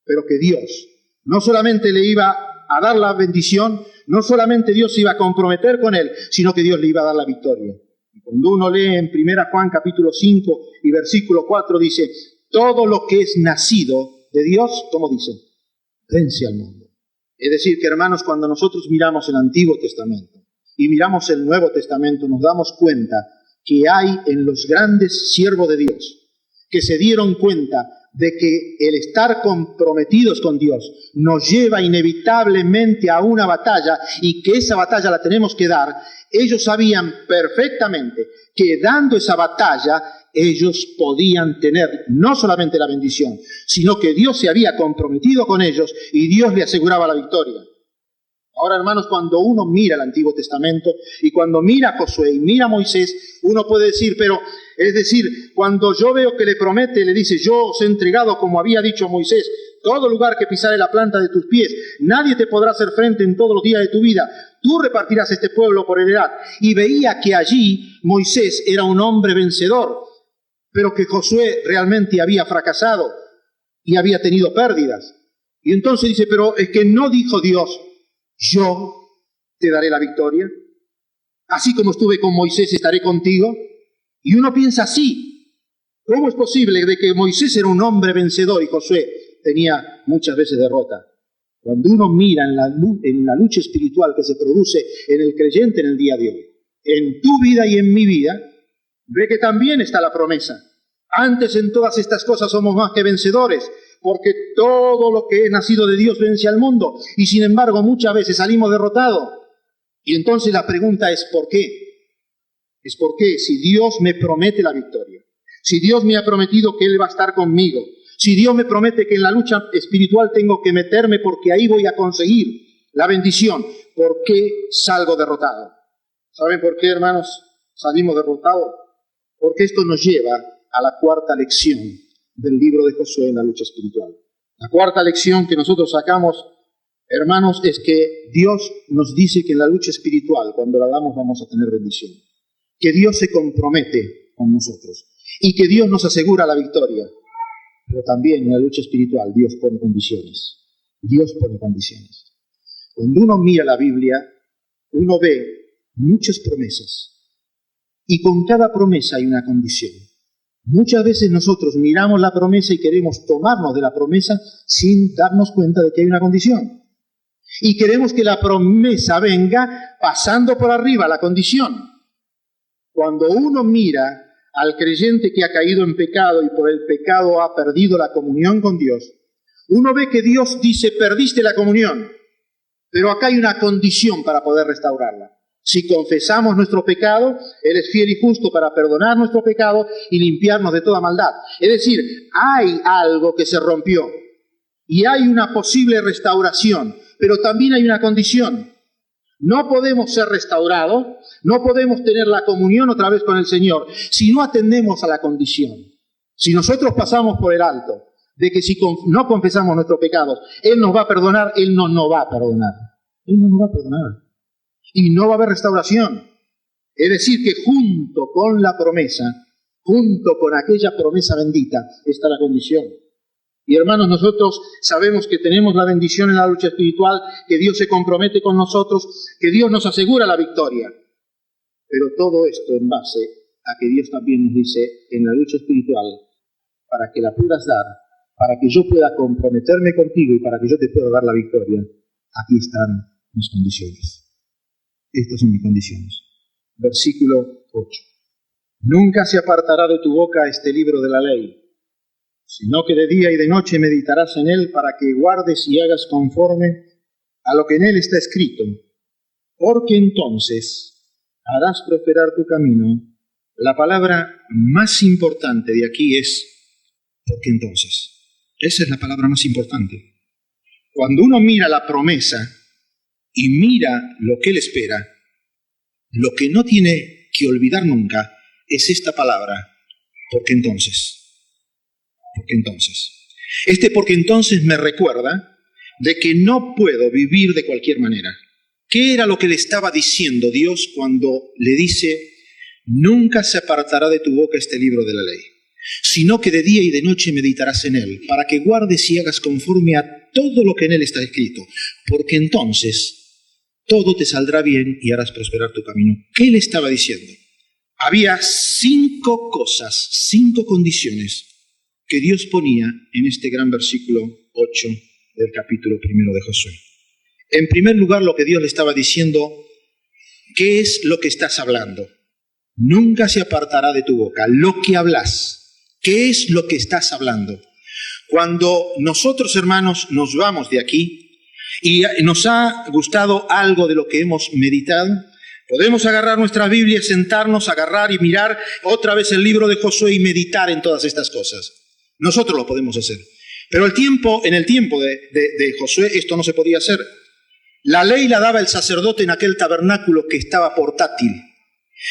pero que Dios no solamente le iba a dar la bendición, no solamente Dios se iba a comprometer con él, sino que Dios le iba a dar la victoria. Y cuando uno lee en 1 Juan capítulo 5 y versículo 4 dice, todo lo que es nacido de Dios, ¿cómo dice? Vence al mundo. Es decir, que hermanos, cuando nosotros miramos el Antiguo Testamento y miramos el Nuevo Testamento, nos damos cuenta que hay en los grandes siervos de Dios que se dieron cuenta de que el estar comprometidos con Dios nos lleva inevitablemente a una batalla y que esa batalla la tenemos que dar. Ellos sabían perfectamente que dando esa batalla ellos podían tener no solamente la bendición, sino que Dios se había comprometido con ellos y Dios le aseguraba la victoria. Ahora, hermanos, cuando uno mira el Antiguo Testamento y cuando mira a Josué y mira a Moisés, uno puede decir, pero, es decir, cuando yo veo que le promete, le dice, yo os he entregado, como había dicho Moisés, todo lugar que pisare la planta de tus pies, nadie te podrá hacer frente en todos los días de tu vida. Tú repartirás este pueblo por heredad. Y veía que allí Moisés era un hombre vencedor, pero que Josué realmente había fracasado y había tenido pérdidas. Y entonces dice, pero es que no dijo Dios, yo te daré la victoria. Así como estuve con Moisés, estaré contigo. Y uno piensa así, ¿cómo es posible de que Moisés era un hombre vencedor y Josué tenía muchas veces derrota? Cuando uno mira en la lucha espiritual que se produce en el creyente en el día de hoy, en tu vida y en mi vida, ve que también está la promesa. Antes en todas estas cosas somos más que vencedores, porque todo lo que es nacido de Dios vence al mundo. Y sin embargo muchas veces salimos derrotados. Y entonces la pregunta es ¿por qué? Es por qué si Dios me promete la victoria, si Dios me ha prometido que Él va a estar conmigo, si Dios me promete que en la lucha espiritual tengo que meterme porque ahí voy a conseguir la bendición, ¿por qué salgo derrotado? ¿Saben por qué, hermanos, salimos derrotados? Porque esto nos lleva a la cuarta lección del libro de Josué en la lucha espiritual. La cuarta lección que nosotros sacamos, hermanos, es que Dios nos dice que en la lucha espiritual, cuando la hagamos, vamos a tener bendición. Que Dios se compromete con nosotros y que Dios nos asegura la victoria. Pero también en la lucha espiritual Dios pone condiciones. Dios pone condiciones. Cuando uno mira la Biblia, uno ve muchas promesas. Y con cada promesa hay una condición. Muchas veces nosotros miramos la promesa y queremos tomarnos de la promesa sin darnos cuenta de que hay una condición. Y queremos que la promesa venga pasando por arriba la condición. Cuando uno mira al creyente que ha caído en pecado y por el pecado ha perdido la comunión con Dios, uno ve que Dios dice, perdiste la comunión, pero acá hay una condición para poder restaurarla. Si confesamos nuestro pecado, Él es fiel y justo para perdonar nuestro pecado y limpiarnos de toda maldad. Es decir, hay algo que se rompió y hay una posible restauración, pero también hay una condición. No podemos ser restaurados, no podemos tener la comunión otra vez con el Señor si no atendemos a la condición. Si nosotros pasamos por el alto de que si no confesamos nuestros pecados, Él nos va a perdonar, Él no nos va a perdonar. Él no nos va a perdonar. Y no va a haber restauración. Es decir, que junto con la promesa, junto con aquella promesa bendita, está la condición. Y hermanos, nosotros sabemos que tenemos la bendición en la lucha espiritual, que Dios se compromete con nosotros, que Dios nos asegura la victoria. Pero todo esto en base a que Dios también nos dice en la lucha espiritual, para que la puedas dar, para que yo pueda comprometerme contigo y para que yo te pueda dar la victoria, aquí están mis condiciones. Estas son mis condiciones. Versículo 8. Nunca se apartará de tu boca este libro de la ley, sino que de día y de noche meditarás en él para que guardes y hagas conforme a lo que en él está escrito, porque entonces harás prosperar tu camino. La palabra más importante de aquí es porque entonces. Esa es la palabra más importante. Cuando uno mira la promesa y mira lo que él espera, lo que no tiene que olvidar nunca es esta palabra, porque entonces. Porque entonces. Porque entonces me recuerda de que no puedo vivir de cualquier manera. ¿Qué era lo que le estaba diciendo Dios cuando le dice, nunca se apartará de tu boca este libro de la ley, sino que de día y de noche meditarás en él, para que guardes y hagas conforme a todo lo que en él está escrito? Porque entonces todo te saldrá bien y harás prosperar tu camino. ¿Qué le estaba diciendo? Había 5 cosas, 5 condiciones que Dios ponía en este gran versículo 8 del capítulo 1 de Josué. En primer lugar, lo que Dios le estaba diciendo, ¿qué es lo que estás hablando? Nunca se apartará de tu boca lo que hablas. ¿Qué es lo que estás hablando? Cuando nosotros, hermanos, nos vamos de aquí y nos ha gustado algo de lo que hemos meditado, podemos agarrar nuestras Biblias, sentarnos, agarrar y mirar otra vez el libro de Josué y meditar en todas estas cosas. Nosotros lo podemos hacer. Pero en el tiempo de Josué esto no se podía hacer. La ley la daba el sacerdote en aquel tabernáculo que estaba portátil.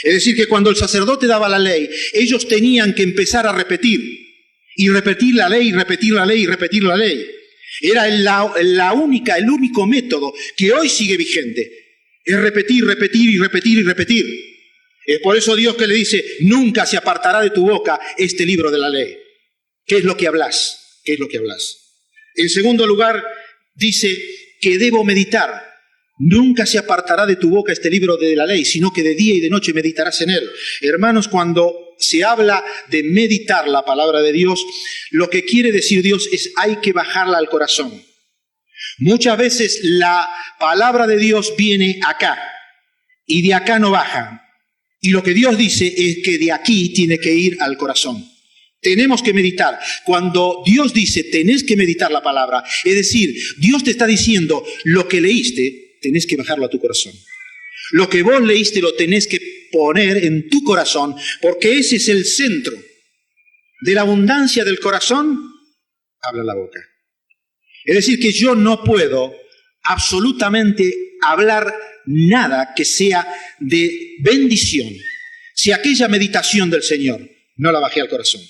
Es decir, que cuando el sacerdote daba la ley, ellos tenían que empezar a repetir. Y repetir la ley, y repetir la ley, y repetir la ley. Era el único método que hoy sigue vigente. Es repetir, repetir y repetir y repetir. Es por eso Dios que le dice, nunca se apartará de tu boca este libro de la ley. ¿Qué es lo que hablas? ¿Qué es lo que hablas? En segundo lugar, dice que debo meditar. Nunca se apartará de tu boca este libro de la ley, sino que de día y de noche meditarás en él. Hermanos, cuando se habla de meditar la palabra de Dios, lo que quiere decir Dios es hay que bajarla al corazón. Muchas veces la palabra de Dios viene acá y de acá no baja. Y lo que Dios dice es que de aquí tiene que ir al corazón. Tenemos que meditar. Cuando Dios dice tenés que meditar la palabra, es decir, Dios te está diciendo lo que leíste, tenés que bajarlo a tu corazón. Lo que vos leíste lo tenés que poner en tu corazón, porque ese es el centro. De la abundancia del corazón, habla la boca. Es decir, que yo no puedo absolutamente hablar nada que sea de bendición si aquella meditación del Señor no la bajé al corazón.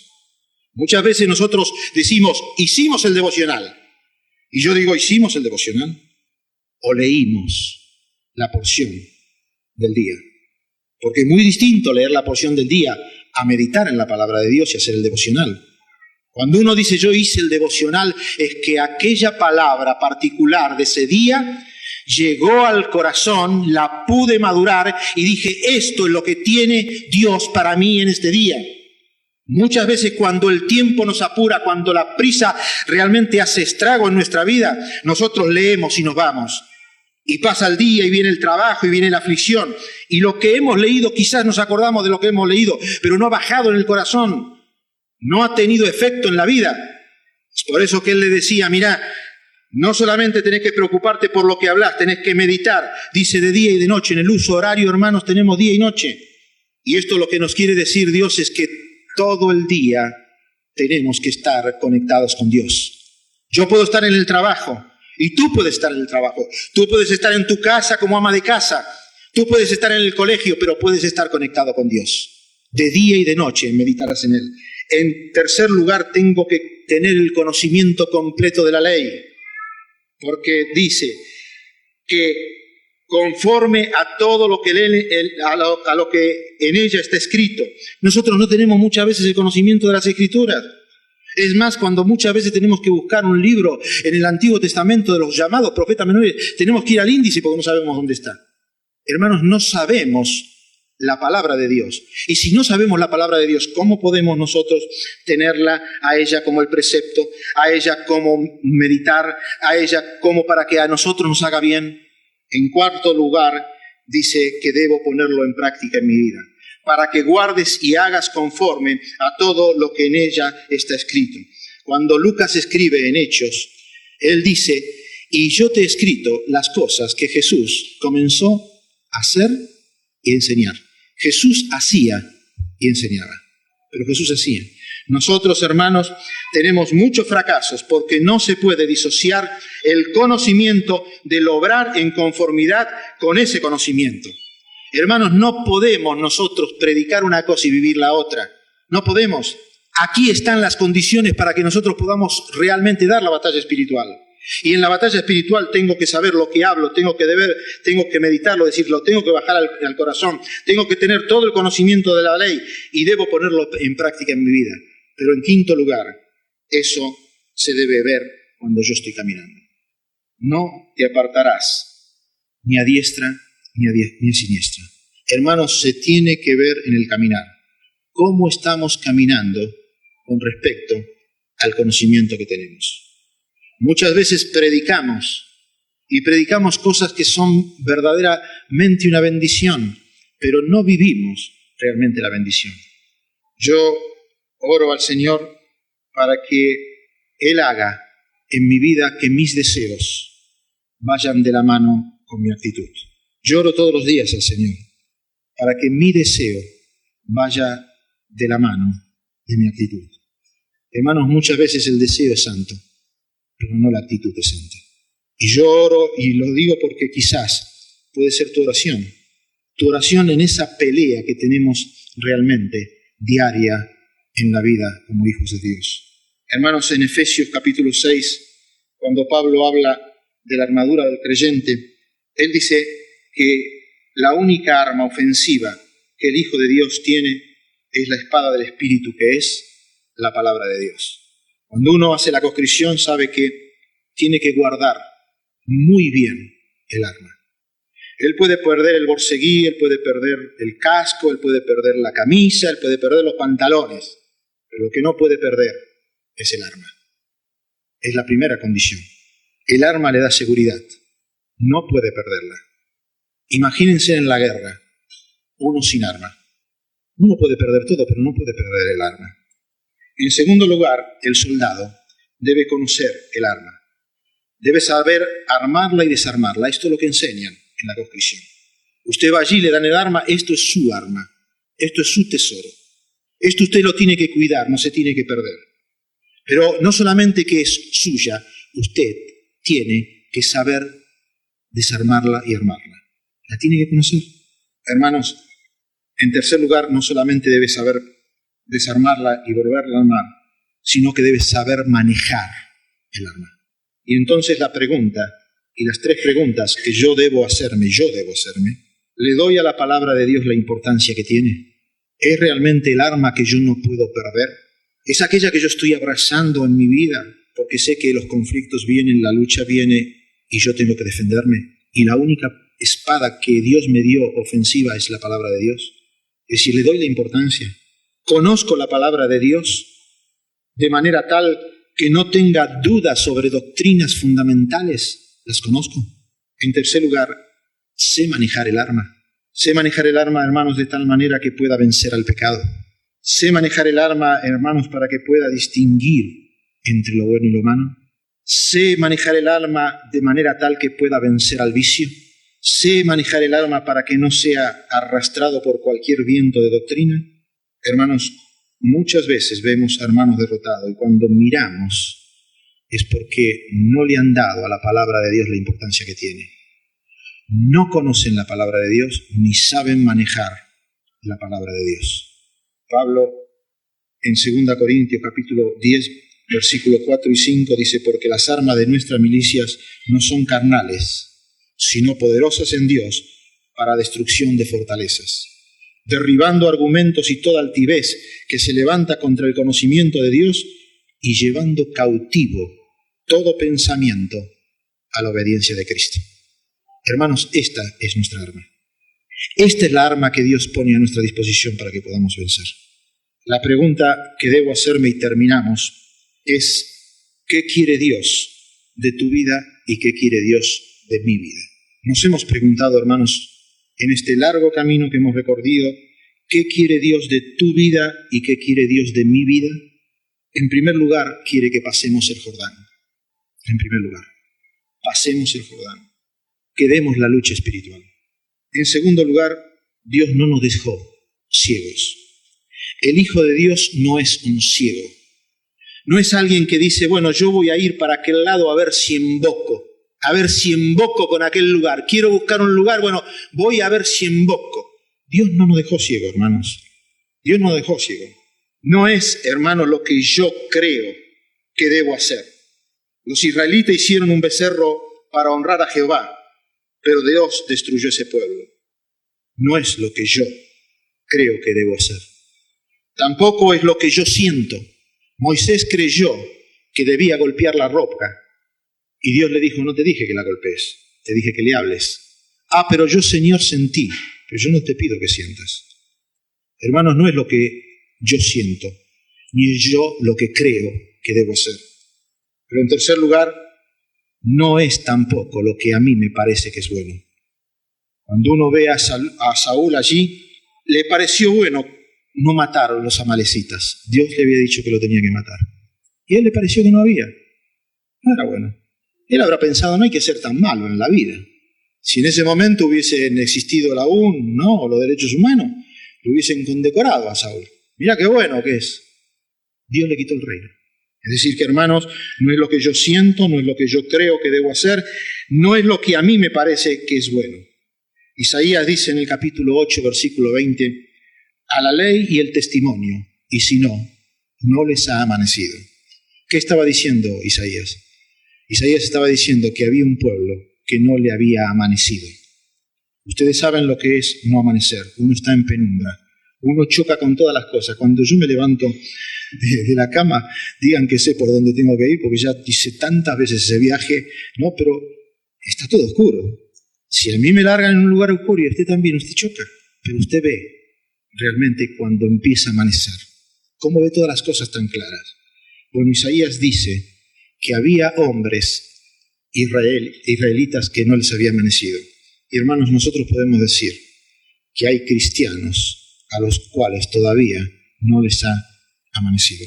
Muchas veces nosotros decimos, hicimos el devocional. Y yo digo, ¿hicimos el devocional? ¿O leímos la porción del día? Porque es muy distinto leer la porción del día a meditar en la palabra de Dios y hacer el devocional. Cuando uno dice yo hice el devocional, es que aquella palabra particular de ese día llegó al corazón, la pude madurar y dije, esto es lo que tiene Dios para mí en este día. Muchas veces cuando el tiempo nos apura, cuando la prisa realmente hace estrago en nuestra vida, nosotros leemos y nos vamos. Y pasa el día y viene el trabajo y viene la aflicción. Y lo que hemos leído, quizás nos acordamos de lo que hemos leído, pero no ha bajado en el corazón. No ha tenido efecto en la vida. Es por eso que él le decía, mirá, no solamente tenés que preocuparte por lo que hablas, tenés que meditar. Dice de día y de noche. En el uso horario, hermanos, tenemos día y noche. Y esto lo que nos quiere decir Dios es que todo el día tenemos que estar conectados con Dios. Yo puedo estar en el trabajo y tú puedes estar en el trabajo. Tú puedes estar en tu casa como ama de casa. Tú puedes estar en el colegio, pero puedes estar conectado con Dios. De día y de noche meditarás en Él. En tercer lugar, tengo que tener el conocimiento completo de la ley. Porque dice que conforme a todo lo que a lo que en ella está escrito. Nosotros no tenemos muchas veces el conocimiento de las Escrituras. Es más, cuando muchas veces tenemos que buscar un libro en el Antiguo Testamento de los llamados profetas menores, tenemos que ir al índice porque no sabemos dónde está. Hermanos, no sabemos la palabra de Dios. Y si no sabemos la palabra de Dios, ¿cómo podemos nosotros tenerla a ella como el precepto, a ella como meditar, a ella como para que a nosotros nos haga bien? En cuarto lugar, dice que debo ponerlo en práctica en mi vida, para que guardes y hagas conforme a todo lo que en ella está escrito. Cuando Lucas escribe en Hechos, él dice, y yo te he escrito las cosas que Jesús comenzó a hacer y enseñar. Jesús hacía y enseñaba, pero Jesús hacía. Nosotros, hermanos, tenemos muchos fracasos porque no se puede disociar el conocimiento del obrar en conformidad con ese conocimiento. Hermanos, no podemos nosotros predicar una cosa y vivir la otra. No podemos. Aquí están las condiciones para que nosotros podamos realmente dar la batalla espiritual. Y en la batalla espiritual tengo que saber lo que hablo, tengo que meditarlo, decirlo, tengo que bajar al corazón, tengo que tener todo el conocimiento de la ley y debo ponerlo en práctica en mi vida. Pero en quinto lugar, eso se debe ver cuando yo estoy caminando. No te apartarás ni a diestra ni a siniestra. Hermanos, se tiene que ver en el caminar. ¿Cómo estamos caminando con respecto al conocimiento que tenemos? Muchas veces predicamos cosas que son verdaderamente una bendición, pero no vivimos realmente la bendición. Yo oro al Señor para que Él haga en mi vida que mis deseos vayan de la mano con mi actitud. Yo oro todos los días al Señor para que mi deseo vaya de la mano de mi actitud. Hermanos, muchas veces el deseo es santo, pero no la actitud es santa. Y yo oro, y lo digo porque quizás puede ser tu oración en esa pelea que tenemos realmente diaria en la vida como hijos de Dios. Hermanos, en Efesios capítulo 6 cuando Pablo habla de la armadura del creyente, él dice que la única arma ofensiva que el Hijo de Dios tiene es la espada del Espíritu, que es la palabra de Dios. Cuando uno hace la conscripción, sabe que tiene que guardar muy bien el arma. Él puede perder el borceguí, él puede perder el casco, él puede perder la camisa, él puede perder los pantalones, pero lo que no puede perder es el arma. Es la primera condición. El arma le da seguridad. No puede perderla. Imagínense en la guerra, uno sin arma. Uno puede perder todo, pero no puede perder el arma. En segundo lugar, el soldado debe conocer el arma. Debe saber armarla y desarmarla. Esto es lo que enseñan en la conscripción. Usted va allí, le dan el arma, esto es su arma. Esto es su tesoro. Esto usted lo tiene que cuidar, no se tiene que perder. Pero no solamente que es suya, usted tiene que saber desarmarla y armarla. La tiene que conocer. Hermanos, en tercer lugar, no solamente debe saber desarmarla y volverla a armar, sino que debe saber manejar el arma. Y entonces la pregunta, y las tres preguntas que yo debo hacerme, ¿le doy a la palabra de Dios la importancia que tiene? ¿Es realmente el arma que yo no puedo perder? ¿Es aquella que yo estoy abrazando en mi vida porque sé que los conflictos vienen, la lucha viene y yo tengo que defenderme? Y la única espada que Dios me dio ofensiva es la palabra de Dios. Es decir, le doy la importancia. Conozco la palabra de Dios de manera tal que no tenga dudas sobre doctrinas fundamentales. Las conozco. En tercer lugar, sé manejar el arma. Sé manejar el arma, hermanos, de tal manera que pueda vencer al pecado. Sé manejar el arma, hermanos, para que pueda distinguir entre lo bueno y lo malo. Sé manejar el arma de manera tal que pueda vencer al vicio. Sé manejar el arma para que no sea arrastrado por cualquier viento de doctrina. Hermanos, muchas veces vemos a hermanos derrotados y cuando miramos es porque no le han dado a la palabra de Dios la importancia que tiene. No conocen la palabra de Dios ni saben manejar la palabra de Dios. Pablo en 2 Corintios capítulo 10, versículos 4 y 5 dice: porque las armas de nuestras milicias no son carnales, sino poderosas en Dios para destrucción de fortalezas, derribando argumentos y toda altivez que se levanta contra el conocimiento de Dios y llevando cautivo todo pensamiento a la obediencia de Cristo. Hermanos, esta es nuestra arma. Esta es la arma que Dios pone a nuestra disposición para que podamos vencer. La pregunta que debo hacerme y terminamos es: ¿qué quiere Dios de tu vida y qué quiere Dios de mi vida? Nos hemos preguntado, hermanos, en este largo camino que hemos recorrido, ¿qué quiere Dios de tu vida y qué quiere Dios de mi vida? En primer lugar, quiere que pasemos el Jordán. En primer lugar, pasemos el Jordán, que demos la lucha espiritual. En segundo lugar, Dios no nos dejó ciegos. El Hijo de Dios no es un ciego. No es alguien que dice: bueno, yo voy a ir para aquel lado a ver si emboco con aquel lugar. Quiero buscar un lugar, bueno, voy a ver si emboco. Dios no nos dejó ciego, hermanos. Dios no nos dejó ciego. No es, hermanos, lo que yo creo que debo hacer. Los israelitas hicieron un becerro para honrar a Jehová, pero Dios destruyó ese pueblo. No es lo que yo creo que debo hacer. Tampoco es lo que yo siento. Moisés creyó que debía golpear la roca y Dios le dijo: no te dije que la golpees, te dije que le hables. Ah, pero yo, Señor, sentí, pero yo no te pido que sientas. Hermanos, no es lo que yo siento, ni es yo lo que creo que debo hacer. Pero en tercer lugar, no es tampoco lo que a mí me parece que es bueno. Cuando uno ve a Saúl allí, le pareció bueno no matar a los amalecitas. Dios le había dicho que lo tenía que matar. Y a él le pareció que no había. No era bueno. Él habrá pensado: no hay que ser tan malo en la vida. Si en ese momento hubiesen existido la ONU, ¿no?, o los derechos humanos, lo hubiesen condecorado a Saúl. Mirá qué bueno que es. Dios le quitó el reino. Es decir que, hermanos, no es lo que yo siento, no es lo que yo creo que debo hacer, no es lo que a mí me parece que es bueno. Isaías dice en el capítulo 8, versículo 20: a la ley y el testimonio, y si no, no les ha amanecido. ¿Qué estaba diciendo Isaías? Isaías estaba diciendo que había un pueblo que no le había amanecido. Ustedes saben lo que es no amanecer. Uno está en penumbra. Uno choca con todas las cosas. Cuando yo me levanto de la cama, digan que sé por dónde tengo que ir, porque ya hice tantas veces ese viaje, ¿no? Pero está todo oscuro. Si a mí me largan en un lugar oscuro y usted también, usted choca. Pero usted ve realmente cuando empieza a amanecer. ¿Cómo ve todas las cosas tan claras? Bueno, Isaías dice que había hombres israelitas que no les había amanecido. Y hermanos, nosotros podemos decir que hay cristianos a los cuales todavía no les ha amanecido.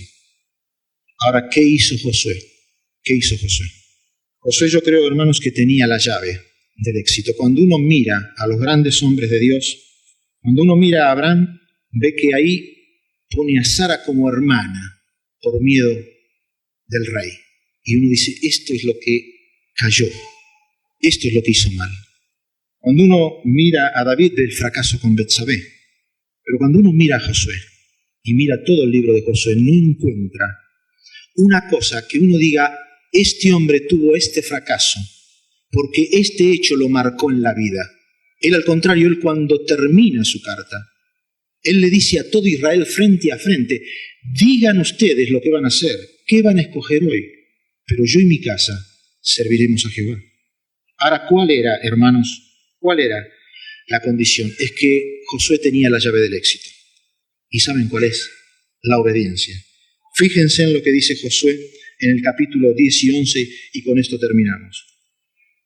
Ahora, ¿qué hizo Josué? ¿Qué hizo Josué? Josué, yo creo, hermanos, que tenía la llave del éxito. Cuando uno mira a los grandes hombres de Dios, cuando uno mira a Abraham, ve que ahí pone a Sara como hermana por miedo del rey. Y uno dice, esto es lo que cayó, esto es lo que hizo mal. Cuando uno mira a David, ve el fracaso con Betsabé. Pero cuando uno mira a Josué y mira todo el libro de Josué, no encuentra una cosa que uno diga, este hombre tuvo este fracaso porque este hecho lo marcó en la vida. Él, al contrario, él cuando termina su carta, él le dice a todo Israel frente a frente, digan ustedes lo que van a hacer, qué van a escoger hoy, pero yo y mi casa serviremos a Jehová. Ahora, ¿cuál era, hermanos? ¿Cuál era la condición? Es que Josué tenía la llave del éxito. ¿Y saben cuál es? La obediencia. Fíjense en lo que dice Josué en el capítulo 10 y 11, y con esto terminamos.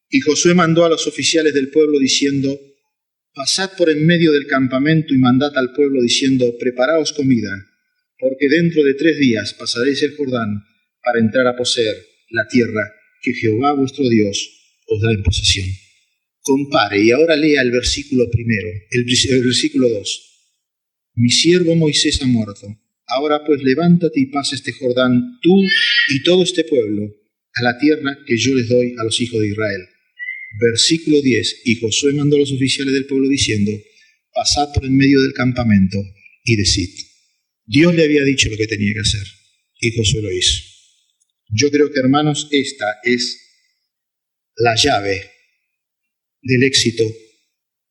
Y Josué mandó a los oficiales del pueblo diciendo, pasad por en medio del campamento y mandad al pueblo diciendo, preparaos comida, porque dentro de 3 días pasaréis el Jordán para entrar a poseer la tierra que Jehová vuestro Dios os da en posesión. Compare, y ahora lea el versículo primero, el versículo 2. Mi siervo Moisés ha muerto. Ahora pues levántate y pasa este Jordán, tú y todo este pueblo, a la tierra que yo les doy a los hijos de Israel. Versículo 10. Y Josué mandó a los oficiales del pueblo diciendo, pasad por en medio del campamento y decid. Dios le había dicho lo que tenía que hacer, y Josué lo hizo. Yo creo que, hermanos, esta es la llave del éxito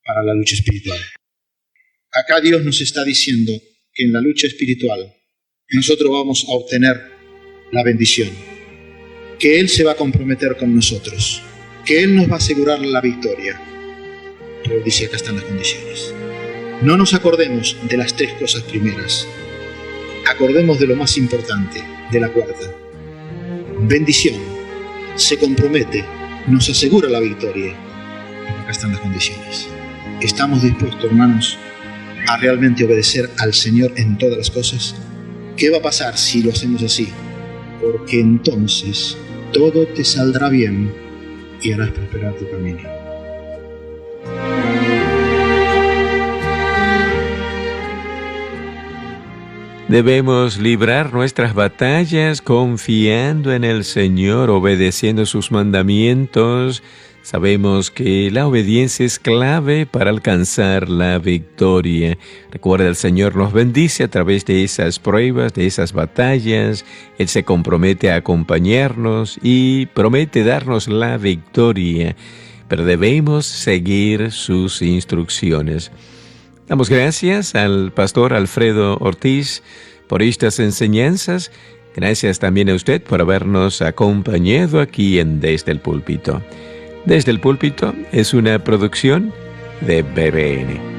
para la lucha espiritual. Acá Dios nos está diciendo que en la lucha espiritual nosotros vamos a obtener la bendición, que Él se va a comprometer con nosotros, que Él nos va a asegurar la victoria. Pero Él dice, acá están las condiciones. No nos acordemos de las 3 cosas primeras, acordemos de lo más importante, de la 4ª. Bendición, se compromete, nos asegura la victoria. Pero acá están las condiciones. ¿Estamos dispuestos, hermanos, a realmente obedecer al Señor en todas las cosas? ¿Qué va a pasar si lo hacemos así? Porque entonces todo te saldrá bien y harás prosperar tu camino. Debemos librar nuestras batallas confiando en el Señor, obedeciendo sus mandamientos. Sabemos que la obediencia es clave para alcanzar la victoria. Recuerda, el Señor nos bendice a través de esas pruebas, de esas batallas. Él se compromete a acompañarnos y promete darnos la victoria, pero debemos seguir sus instrucciones. Damos gracias al pastor Alfredo Ortiz por estas enseñanzas. Gracias también a usted por habernos acompañado aquí en Desde el Púlpito. Desde el Púlpito es una producción de BBN.